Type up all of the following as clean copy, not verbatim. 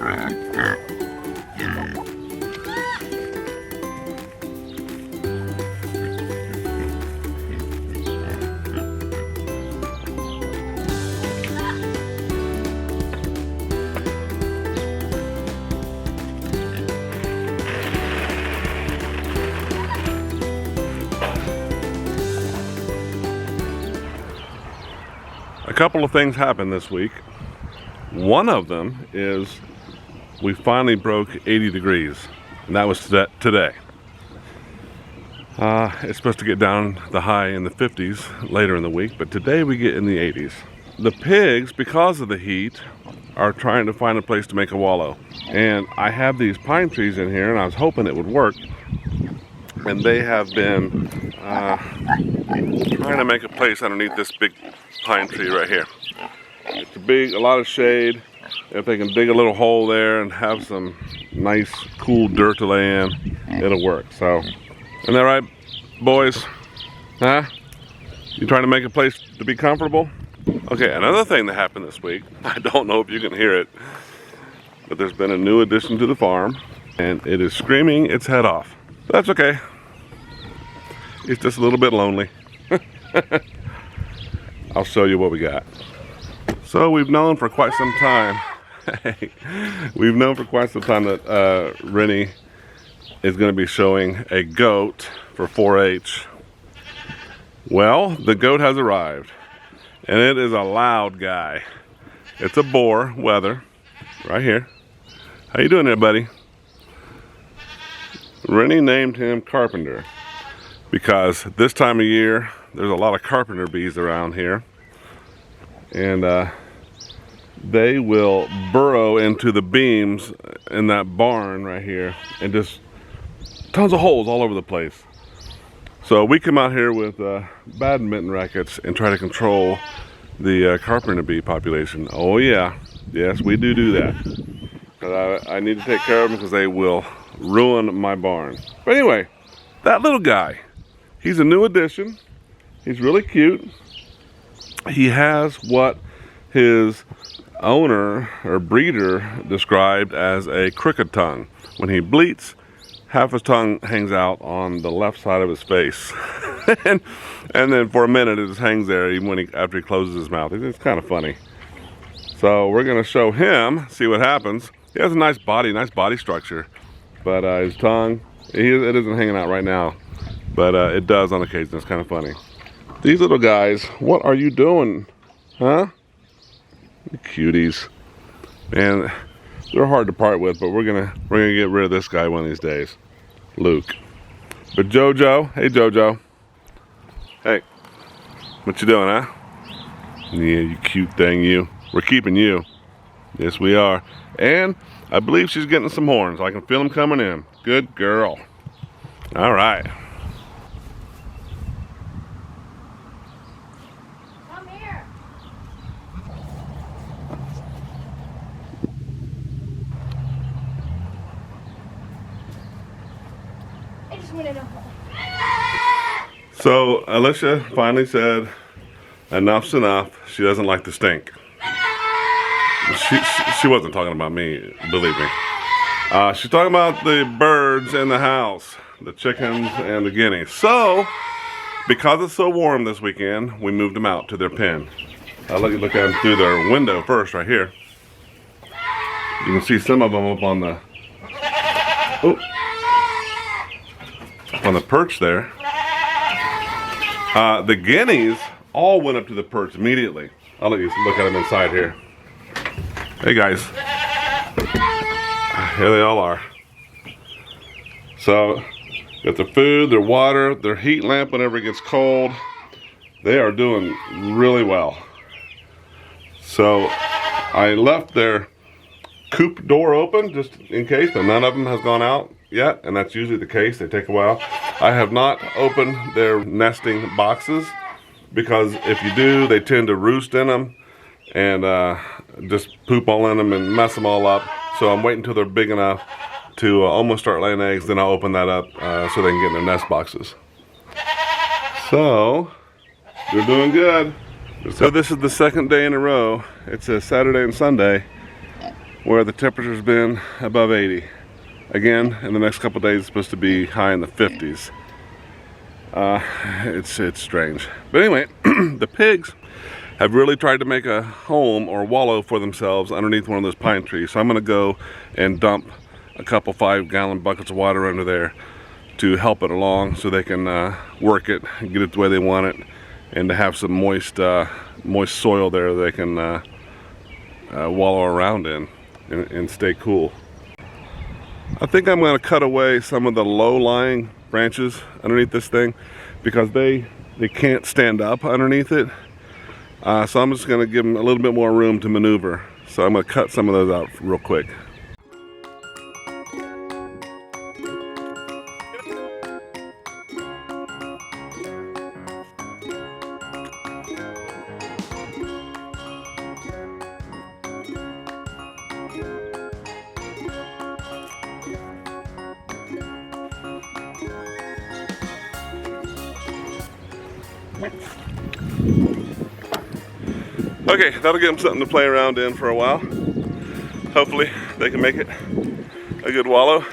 A couple of things happened this week. One of them is we finally broke 80 degrees, and that was today. It's supposed to get down the high in the 50s later in the week, but today we get in the 80s. The pigs, because of the heat, are trying to find a place to make a wallow. And I have these pine trees in here, and I was hoping it would work. And they have been trying to make a place underneath this big pine tree right here. It's a lot of shade. If they can dig a little hole there and have some nice cool dirt to lay in, it'll work. So, isn't that right, boys? Huh? You trying to make a place to be comfortable? Okay, another thing that happened this week, I don't know if you can hear it, but there's been a new addition to the farm, and it is screaming its head off. That's okay. It's just a little bit lonely. I'll show you what we got. So we've known for quite some time, we've known for quite some time that Rennie is going to be showing a goat for 4-H. Well, the goat has arrived, and it is a loud guy. It's a Boer, weather, right here. How you doing there, buddy? Rennie named him Carpenter because this time of year there's a lot of carpenter bees around here, and they will burrow into the beams in that barn right here and just tons of holes all over the place. So we come out here with badminton rackets and try to control the carpenter bee population. Oh yeah, yes, we do that. I need to take care of them because they will ruin my barn. But anyway, that little guy, he's a new addition. He's really cute. He has what his owner or breeder described as a crooked tongue. When he bleats, half his tongue hangs out on the left side of his face. and then for a minute it just hangs there even when after he closes his mouth. It's kind of funny. So we're gonna show him, see what happens. He has a nice body structure, but his tongue, it isn't hanging out right now, but it does on occasion. It's kind of funny. These little guys, what are you doing? Huh? Cuties. Man, they're hard to part with, but we're gonna get rid of this guy one of these days. Luke. But Jojo, hey Jojo. Hey, what you doing, huh? Yeah, you cute thing, you. We're keeping you. Yes, we are. And I believe she's getting some horns. I can feel them coming in. Good girl. All right. Come here. I just wanted to. So Alicia finally said enough's enough. She doesn't like the stink. She wasn't talking about me, believe me. She's talking about the birds in the house, the chickens and the guineas. So, because it's so warm this weekend, we moved them out to their pen. I'll let you look at them through their window first, right here. You can see some of them up on the, up on the perch there. The guineas all went up to the perch immediately. I'll let you look at them inside here. Hey guys, here they all are. So, got their food, their water, their heat lamp whenever it gets cold. They are doing really well. So, I left their coop door open just in case, but none of them has gone out yet, and that's usually the case. They take a while. I have not opened their nesting boxes because if you do, they tend to roost in them and just poop all in them and mess them all up. So I'm waiting until they're big enough to almost start laying eggs, then I'll open that up so they can get in their nest boxes. So they're doing good. So this is the second day in a row. It's a Saturday and Sunday where the temperature's been above 80. Again, in the next couple of days, it's supposed to be high in the 50s. It's strange. But anyway, the pigs have really tried to make a home or wallow for themselves underneath one of those pine trees. So I'm gonna go and dump a couple 5-gallon buckets of water under there to help it along so they can work it and get it the way they want it, and to have some moist soil there they can wallow around in and stay cool. I think I'm going to cut away some of the low-lying branches underneath this thing because they can't stand up underneath it. So I'm just going to give them a little bit more room to maneuver. So I'm going to cut some of those out real quick. Okay, that'll give them something to play around in for a while. Hopefully they can make it a good wallow.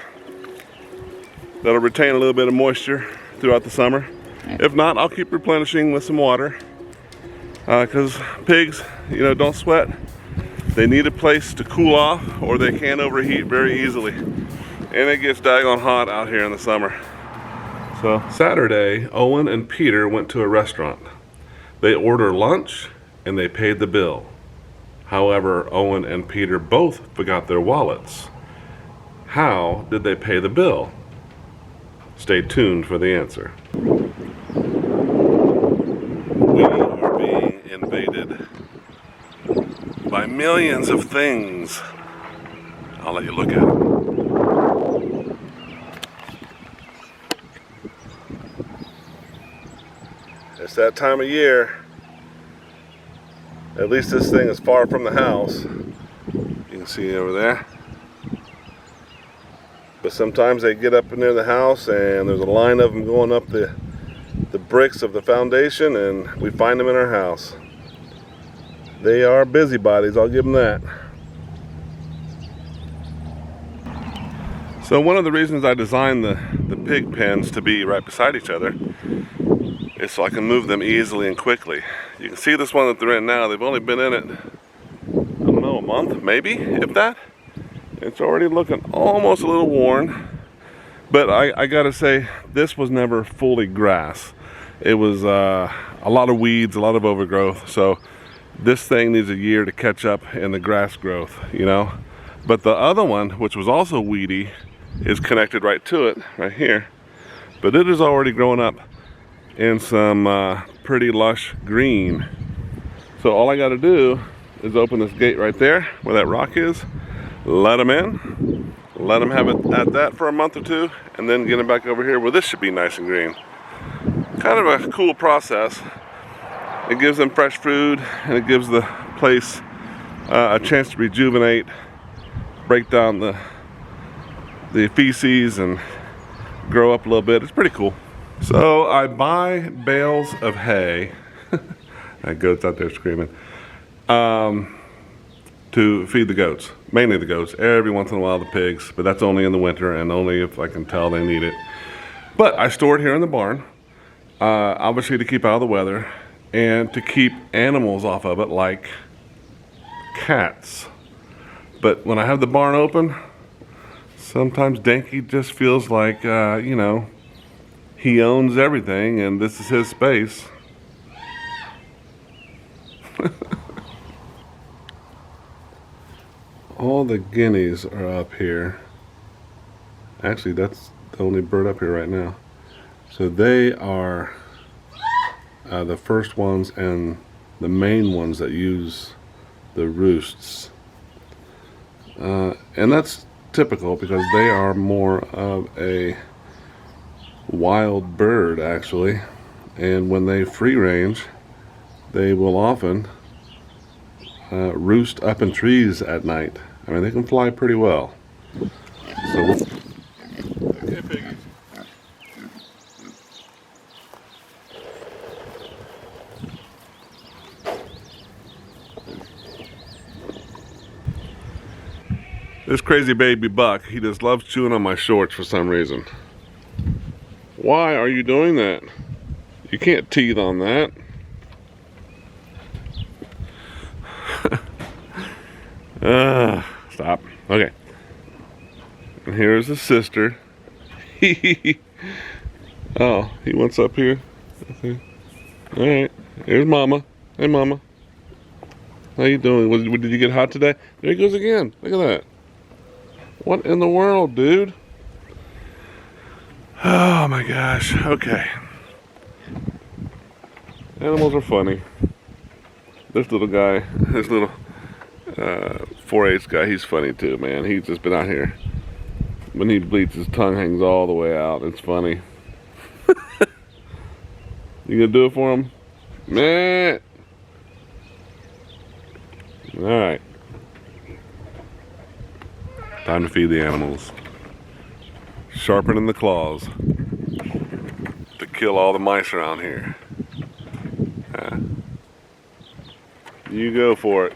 That'll retain a little bit of moisture throughout the summer. If not, I'll keep replenishing with some water. Because pigs, you know, don't sweat. They need a place to cool off or they can overheat very easily. And it gets daggone hot out here in the summer. So Saturday, Owen and Peter went to a restaurant. They ordered lunch and they paid the bill. However, Owen and Peter both forgot their wallets. How did they pay the bill? Stay tuned for the answer. We are being invaded by millions of things. I'll let you look at it. It's that time of year. At least this thing is far from the house. You can see over there. But sometimes they get up near the house and there's a line of them going up the bricks of the foundation, and we find them in our house. They are busybodies, I'll give them that. So one of the reasons I designed the pig pens to be right beside each other is so I can move them easily and quickly. You can see this one that they're in now, they've only been in it, I don't know, a month, maybe, if that. It's already looking almost a little worn. But I gotta say, this was never fully grass. It was a lot of weeds, a lot of overgrowth. So this thing needs a year to catch up in the grass growth, you know. But the other one, which was also weedy, is connected right to it, right here. But it is already growing up in some pretty lush green. So all I gotta do is open this gate right there, where that rock is, let them in, let them have it at that for a month or two, and then get them back over here where this should be nice and green. Kind of a cool process. It gives them fresh food, and it gives the place a chance to rejuvenate, break down the feces and grow up a little bit. It's pretty cool. So I buy bales of hay. That goat's out there screaming. To feed the goats, mainly the goats, every once in a while the pigs, but that's only in the winter and only if I can tell they need it. But I store it here in the barn, obviously to keep out of the weather and to keep animals off of it, like cats. But when I have the barn open, sometimes Dinky just feels like, you know, he owns everything and this is his space. All the guineas are up here. Actually, that's the only bird up here right now. So they are the first ones and the main ones that use the roosts. And that's typical because they are more of a wild bird, actually. And when they free range, they will often roost up in trees at night. I mean, they can fly pretty well. So, okay, piggies. This crazy baby Buck, he just loves chewing on my shorts for some reason. Why are you doing that? You can't teeth on that. Stop. Okay. And here's his sister. Oh, he wants up here. Okay. Alright. Here's Mama. Hey, Mama. How you doing? Did you get hot today? There he goes again. Look at that. What in the world, dude? Oh my gosh. Okay. Animals are funny. This little guy, this little 4-H guy, he's funny too, man. He's just been out here. When he bleats, his tongue hangs all the way out. It's funny. You gonna do it for him? Meh. Alright. Time to feed the animals. Sharpening the claws to kill all the mice around here. You go for it.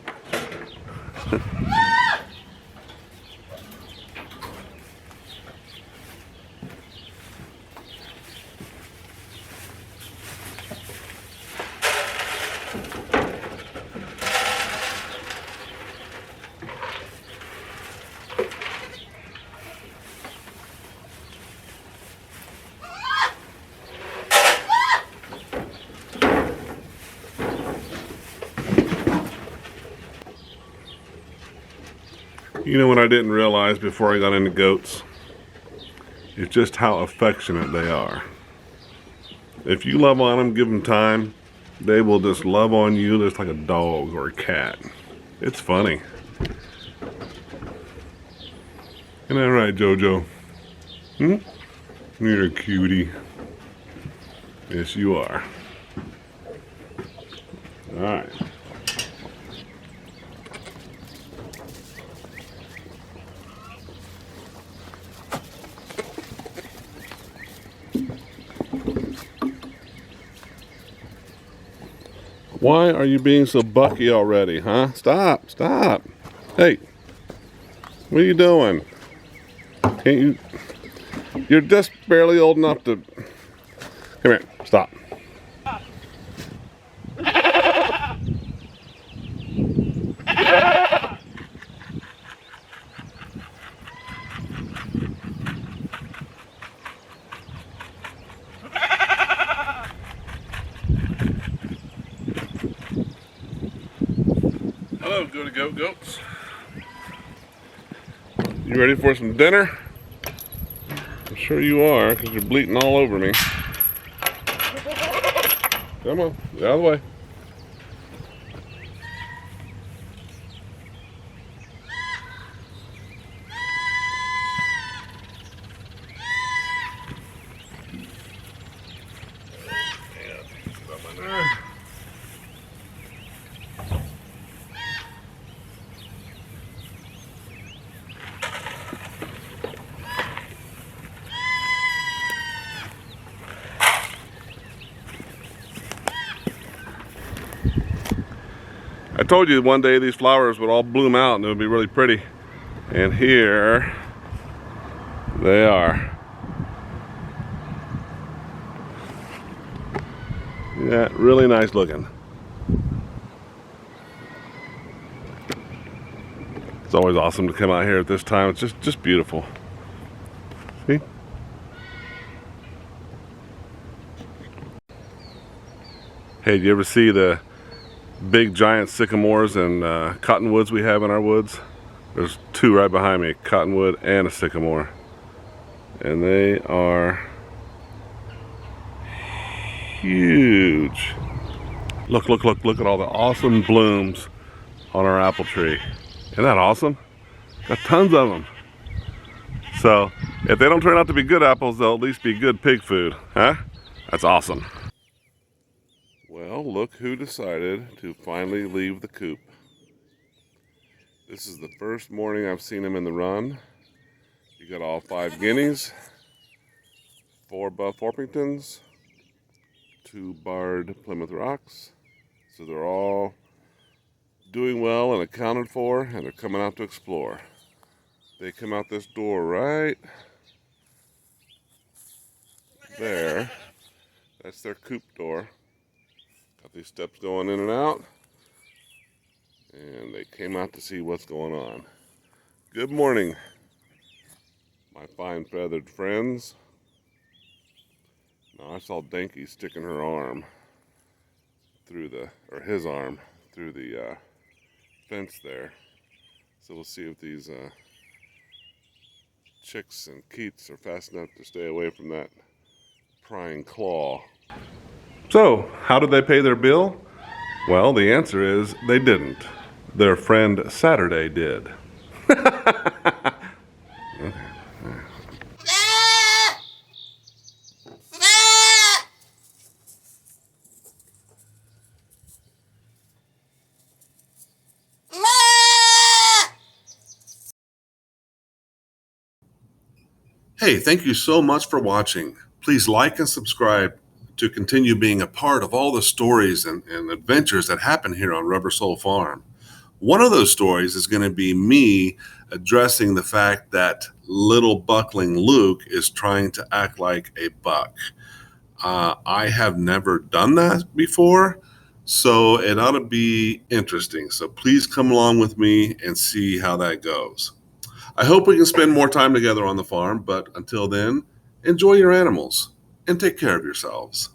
You know what I didn't realize before I got into goats? It's just how affectionate they are. If you love on them, give them time, they will just love on you just like a dog or a cat. It's funny. Isn't that right, Jojo? You're a cutie. Yes, you are. Alright. Why are you being so Bucky already, huh? Stop, stop. Hey, what are you doing? Can't you? You're just barely old enough to... Come here, stop. Hello, goats. You ready for some dinner? I'm sure you are, because you're bleating all over me. Come on, get out of the way. I told you one day these flowers would all bloom out and it would be really pretty. And here they are. Yeah, really nice looking. It's always awesome to come out here at this time. It's just beautiful. See? Hey, do you ever see the big giant sycamores and cottonwoods we have in our woods? There's two right behind me, cottonwood and a sycamore. And they are huge. Look at all the awesome blooms on our apple tree. Isn't that awesome? Got tons of them. So if they don't turn out to be good apples, they'll at least be good pig food, huh? That's awesome. Well, look who decided to finally leave the coop. This is the first morning I've seen him in the run. You got all 5 guineas, 4 buff Orpingtons, 2 barred Plymouth Rocks. So they're all doing well and accounted for, and they're coming out to explore. They come out this door right there. That's their coop door. Got these steps going in and out. And they came out to see what's going on. Good morning, my fine feathered friends. Now I saw Dinky sticking her arm through his arm through the fence there. So we'll see if these chicks and keets are fast enough to stay away from that prying claw. So, how did they pay their bill? Well, the answer is they didn't. Their friend Saturday did. Hey, thank you so much for watching. Please like and subscribe to continue being a part of all the stories and adventures that happen here on Rubber Soul Farm. One of those stories is going to be me addressing the fact that little buckling Luke is trying to act like a buck. I have never done that before, so it ought to be interesting. So please come along with me and see how that goes. I hope we can spend more time together on the farm, but until then, enjoy your animals and take care of yourselves.